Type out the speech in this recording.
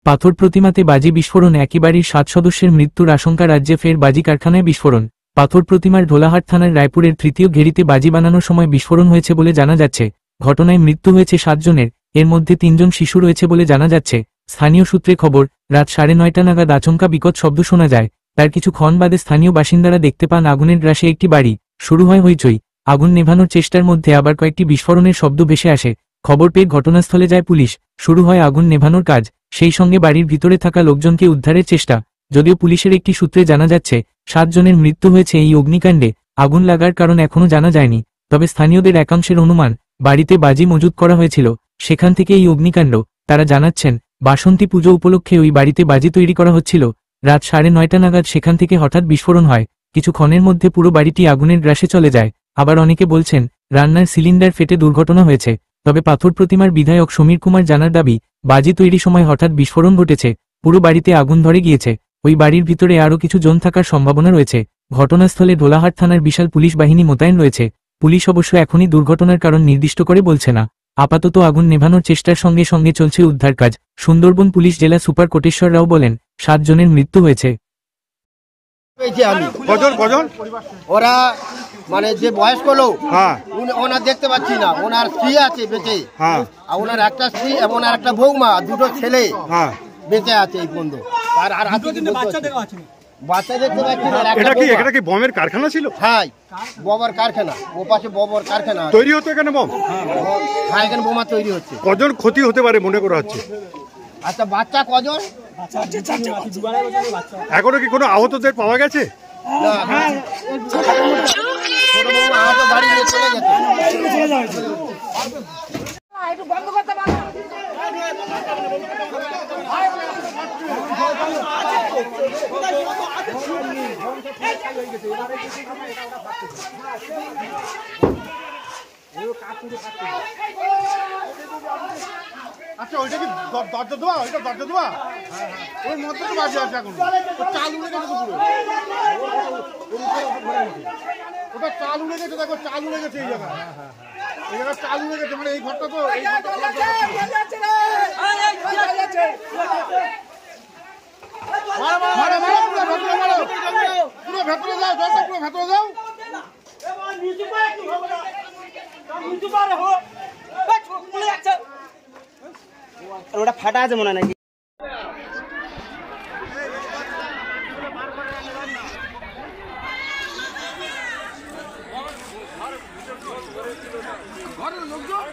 পাথর প্রতিমাতে বাজি বিস্ফোরণ, একই বাড়ির 7 সদস্যের মৃত্যুর আশঙ্কা, রাজ্যে ফের বাজি কারখানায় বিস্ফোরণ। পাথর প্রতিমার ঢোলাহাট থানার রায়পুরের তৃতীয় ঘেরিতে বাজি বানানোর সময় বিস্ফোরণ হয়েছে বলে জানা যাচ্ছে। ঘটনায় মৃত্যু হয়েছে 7 জনের, এর মধ্যে 3 জন শিশু রয়েছে বলে জানা যাচ্ছে। স্থানীয় সূত্রে খবর, রাত 9:30 নাগাদ আচমকা বিকট শব্দ শোনা যায়। তার কিছুক্ষণ বাদে স্থানীয় বাসিন্দারা দেখতে পান আগুনের গ্রাসে একটি বাড়ি। শুরু হয় হইচই। আগুন নেভানোর চেষ্টার মধ্যে আবার কয়েকটি বিস্ফোরণের শব্দ ভেসে আসে। খবর পেয়ে ঘটনাস্থলে যায় পুলিশ। শুরু হয় আগুন নেভানোর কাজ, সেই সঙ্গে বাড়ির ভিতরে থাকা লোকজনকে উদ্ধারের চেষ্টা। যদিও পুলিশের একটি সূত্রে জানা যাচ্ছে 7 জনের মৃত্যু হয়েছে এই অগ্নিকাণ্ডে। আগুন লাগার কারণ এখনও জানা যায়নি, তবে স্থানীয়দের একাংশের অনুমান বাড়িতে বাজি মজুত করা হয়েছিল, সেখান থেকে এই অগ্নিকাণ্ড। তারা জানাচ্ছেন, বাসন্তী পুজো উপলক্ষে ওই বাড়িতে বাজি তৈরি করা হচ্ছিল। রাত 9:30 নাগাদ সেখান থেকে হঠাৎ বিস্ফোরণ হয়। কিছুক্ষণের মধ্যে পুরো বাড়িটি আগুনের গ্রাসে চলে যায়। আবার অনেকে বলছেন রান্নার সিলিন্ডার ফেটে দুর্ঘটনা হয়েছে। তবে পাথর প্রতিমার বিধায়ক সমীর কুমার জানার দাবি, বাজি তৈরির সময় হঠাৎ বিস্ফোরণ ঘটেছে, পুরো বাড়িতে আগুন ধরে গিয়েছে। ওই বাড়ির ভিতরে আরও কিছু জন থাকার সম্ভাবনা রয়েছে। ঘটনাস্থলে ঢোলাহাট থানার বিশাল পুলিশ বাহিনী মোতায়েন রয়েছে। পুলিশ অবশ্য এখনই দুর্ঘটনার কারণ নির্দিষ্ট করে বলছে না। আপাতত আগুন নেভানোর চেষ্টার সঙ্গে সঙ্গে চলছে উদ্ধার কাজ। সুন্দরবন পুলিশ জেলা সুপার কোটেশ্বর রাও বলেন, 7 জনের মৃত্যু হয়েছে। ওরা মানে যে বয়স্ক লোক, ওনার দেখতে পাচ্ছি না, ওনার স্ত্রী আছে বেঁচে, আর ওনার একটা স্ত্রী এবং একটা বৌমা, দুটো ছেলে বেঁচে আছে এই পর্যন্ত। আর বাচ্চা দেখতে পাচ্ছি না। এটা কি বোমের কারখানা ছিল? হ্যাঁ, বোমার কারখানা, ও পাশে বোমার কারখানা তৈরি হতো এখানে বোম। হ্যাঁ, এখানে বোমা তৈরি হচ্ছে। কজন ক্ষতি হতে পারে মনে করা হচ্ছে? আচ্ছা, বাচ্চা কজন? এখনো কি কোনো আহতদের পাওয়া গেছে? ছোট বৌমা আহত, গাড়ি নিয়ে চলে গেছে। আচ্ছা, ওইটা কি দরজা দেওয়া? ওইটা দরজা দেওয়া, ওর মধ্যে তো বাজে আছে। এখন চাল উড়ে গেছে তো পুরো, ওটা চাল উড়ে গেছে। দেখো, চাল উড়ে গেছে এই জায়গায়, এই জায়গায় চাল উড়ে গেছে। মানে এই ঘরটা তো এই ঘরটা পুরো ভেতরে যাও, জলটা পুরো ভেতরে যাও। ওটা ফাটা আছে মনে হয় নাকি? ঘরের লোকজন